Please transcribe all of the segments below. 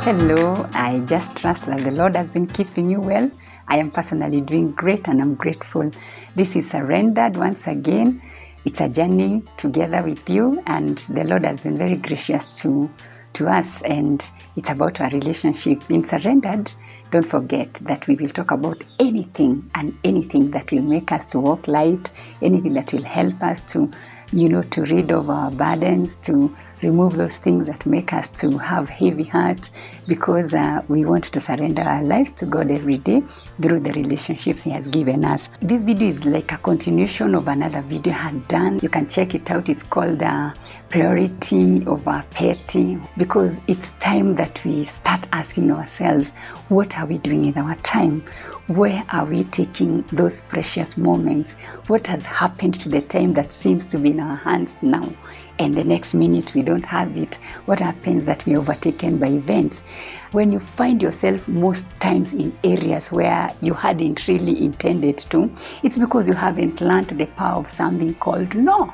Hello, I just trust that the Lord has been keeping you well. I am personally doing great and I'm grateful. This is Surrendered once again. It's a journey together with you, and the Lord has been very gracious to us, and it's about our relationships. In Surrendered, don't forget that we will talk about anything and anything that will make us to walk light, anything that will help us to rid of our burdens, to remove those things that make us to have heavy hearts, because we want to surrender our lives to God every day through the relationships He has given us. This video is like a continuation of another video I had done. You can check it out. It's called Priority over Petty, because it's time that we start asking ourselves, what are we doing in our time? Where are we taking those precious moments? What has happened to the time that seems to be in our hands now, and the next minute we don't have it? What happens that we are overtaken by events? When you find yourself most times in areas where you hadn't really intended to, it's because you haven't learned the power of something called no.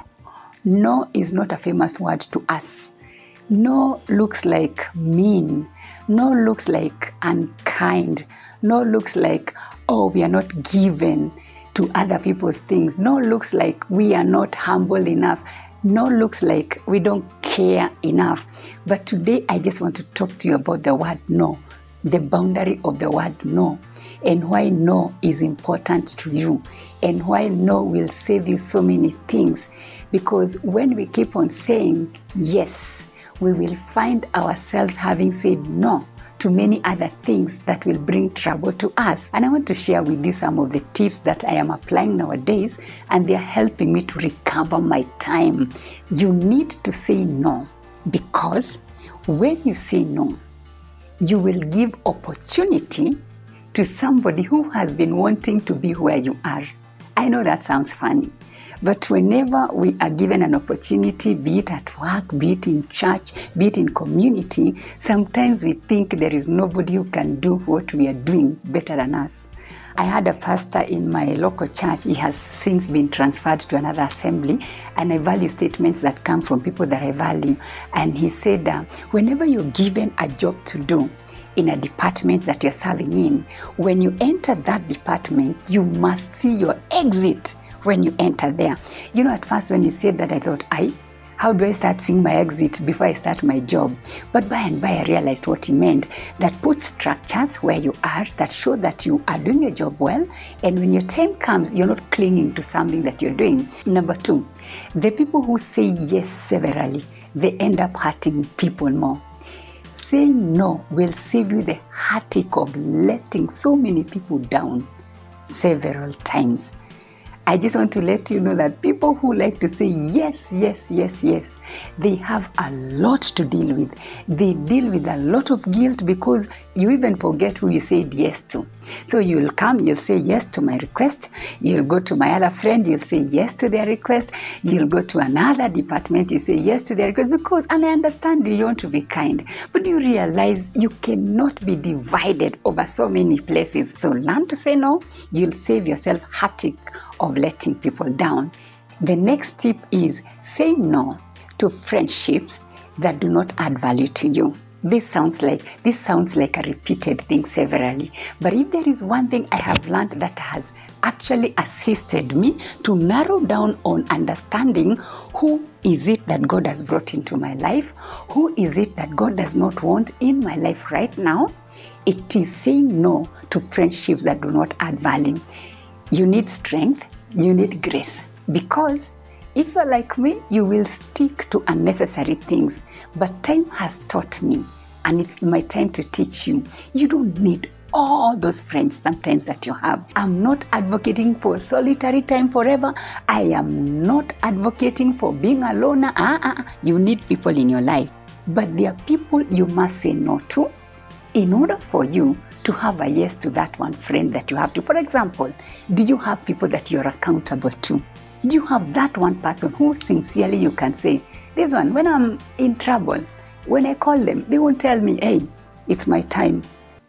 No is not a famous word to us. No looks like mean. No looks like unkind. No looks like, oh, we are not given to other people's things. No looks like we are not humble enough. No looks like we don't care enough. But today I just want to talk to you about the word no, the boundary of the word no, and why no is important to you, and why no will save you so many things. Because when we keep on saying yes, we will find ourselves having said no to many other things that will bring trouble to us. And I want to share with you some of the tips that I am applying nowadays, and they are helping me to recover my time. You need to say no, because when you say no, you will give opportunity to somebody who has been wanting to be where you are. I know that sounds funny, but whenever we are given an opportunity, be it at work, be it in church, be it in community, sometimes we think there is nobody who can do what we are doing better than us. I had a pastor in my local church. He has since been transferred to another assembly, and I value statements that come from people that I value. And he said, whenever you're given a job to do in a department that you're serving in, when you enter that department, you must see your exit when you enter there. At first when he said that, I thought, how do I start seeing my exit before I start my job? But by and by I realized what he meant. That put structures where you are that show that you are doing your job well, and when your time comes, you're not clinging to something that you're doing. Number 2, the people who say yes severally, they end up hurting people more. Saying no will save you the heartache of letting so many people down several times. I just want to let you know that people who like to say yes, yes, yes, yes, they have a lot to deal with. They deal with a lot of guilt, because you even forget who you said yes to. So you'll come, you'll say yes to my request. You'll go to my other friend, you'll say yes to their request. You'll go to another department, you say yes to their request, because, and I understand you want to be kind, but you realize you cannot be divided over so many places. So learn to say no. You'll save yourself heartache of letting people down. The next tip is say no to friendships that do not add value to you. This sounds like a repeated thing severally, but if there is one thing I have learned that has actually assisted me to narrow down on understanding who is it that God has brought into my life, who is it that God does not want in my life right now, it is saying no to friendships that do not add value. You need strength, you need grace, because if you're like me, you will stick to unnecessary things. But time has taught me, and it's my time to teach you. You don't need all those friends sometimes that you have. I'm not advocating for solitary time forever. I am not advocating for being a loner. You need people in your life. But there are people you must say no to in order for you to have a yes to that one friend that you have to. For example, do you have people that you're accountable to? Do you have that one person who sincerely you can say, this one, when I'm in trouble, when I call them, they won't tell me, hey, it's my time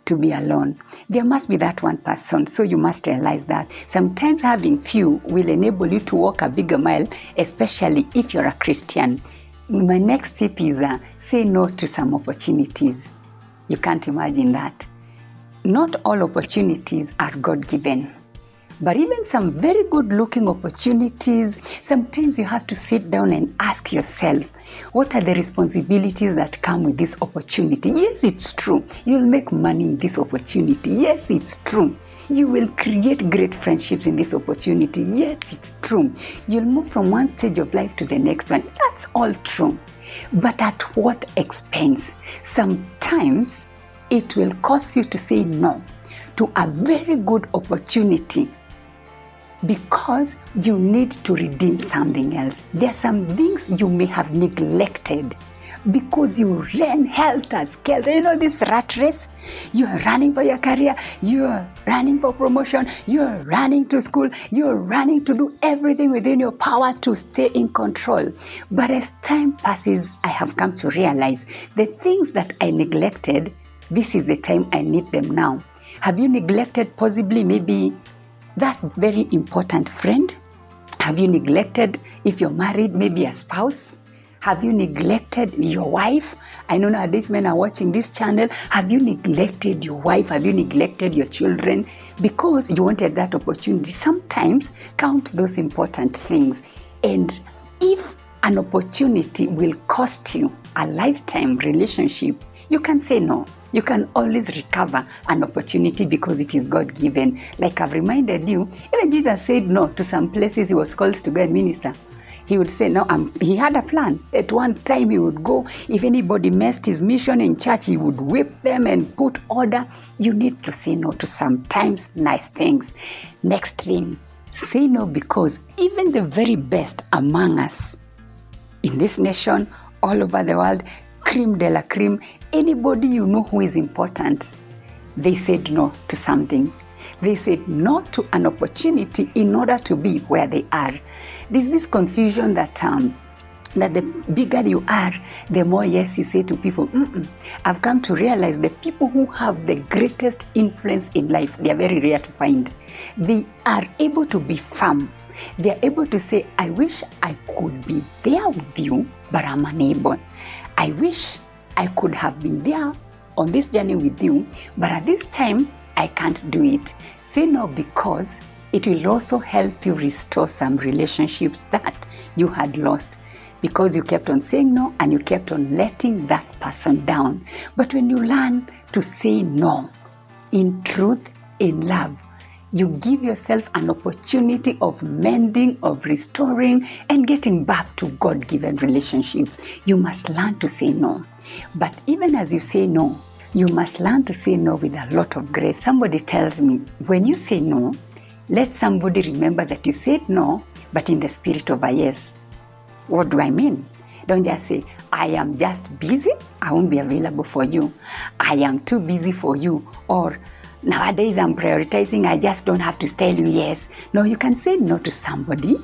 to be alone. There must be that one person. So you must realize that sometimes having few will enable you to walk a bigger mile, especially if you're a Christian. My next tip is say no to some opportunities. You can't imagine that. Not all opportunities are God-given. But even some very good-looking opportunities, sometimes you have to sit down and ask yourself, what are the responsibilities that come with this opportunity? Yes, it's true. You'll make money in this opportunity. Yes, it's true. You will create great friendships in this opportunity. Yes, it's true. You'll move from one stage of life to the next one. That's all true. But at what expense? Sometimes it will cause you to say no to a very good opportunity because you need to redeem something else. There are some things you may have neglected because you ran helter-skelter. You know this rat race? You are running for your career, you are running for promotion, you are running to school, you are running to do everything within your power to stay in control. But as time passes, I have come to realize the things that I neglected, this is the time I need them now. Have you neglected possibly maybe that very important friend? Have you neglected, if you're married, maybe a spouse? Have you neglected your wife? I know nowadays men are watching this channel. Have you neglected your wife? Have you neglected your children? Because you wanted that opportunity. Sometimes count those important things. And if an opportunity will cost you a lifetime relationship, you can say no. You can always recover an opportunity because it is God-given. Like I've reminded you, even Jesus said no to some places he was called to go and minister. He would say no, he had a plan. At one time he would go, if anybody messed his mission in church, he would whip them and put order. You need to say no to sometimes nice things. Next thing, say no because even the very best among us in this nation, all over the world, cream de la cream, anybody you know who is important, they said no to something. They said no to an opportunity in order to be where they are. There's this confusion that the bigger you are, the more yes you say to people. I've come to realize the people who have the greatest influence in life, they are very rare to find. They are able to be firm. They are able to say, I wish I could be there with you, but I'm unable. I wish I could have been there on this journey with you, but at this time, I can't do it. Say no because it will also help you restore some relationships that you had lost because you kept on saying no and you kept on letting that person down. But when you learn to say no in truth, in love, you give yourself an opportunity of mending, of restoring, and getting back to God-given relationships. You must learn to say no. But even as you say no, you must learn to say no with a lot of grace. Somebody tells me, when you say no, let somebody remember that you said no, but in the spirit of a yes. What do I mean? Don't just say, I am just busy, I won't be available for you. I am too busy for you. Or, nowadays I'm prioritizing, I just don't have to tell you yes. No, you can say no to somebody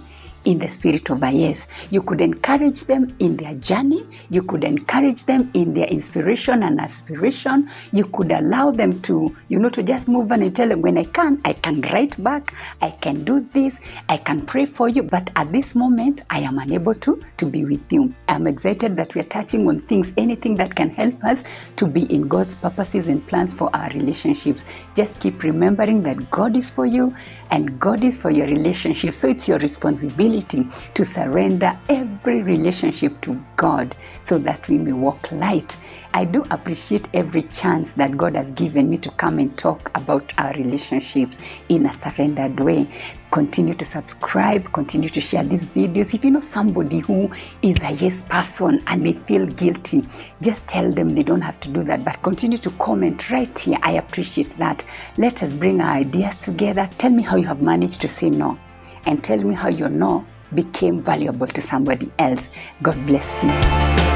in the spirit of a yes. You could encourage them in their journey. You could encourage them in their inspiration and aspiration. You could allow them to, to just move on and tell them, when I can write back. I can do this. I can pray for you. But at this moment, I am unable to be with you. I'm excited that we are touching on things, anything that can help us to be in God's purposes and plans for our relationships. Just keep remembering that God is for you and God is for your relationship. So it's your responsibility to surrender every relationship to God so that we may walk light. I do appreciate every chance that God has given me to come and talk about our relationships in a surrendered way. Continue to subscribe, continue to share these videos. If you know somebody who is a yes person and they feel guilty, just tell them they don't have to do that, but continue to comment right here. I appreciate that. Let us bring our ideas together. Tell me how you have managed to say no, and tell me how your no became valuable to somebody else. God bless you.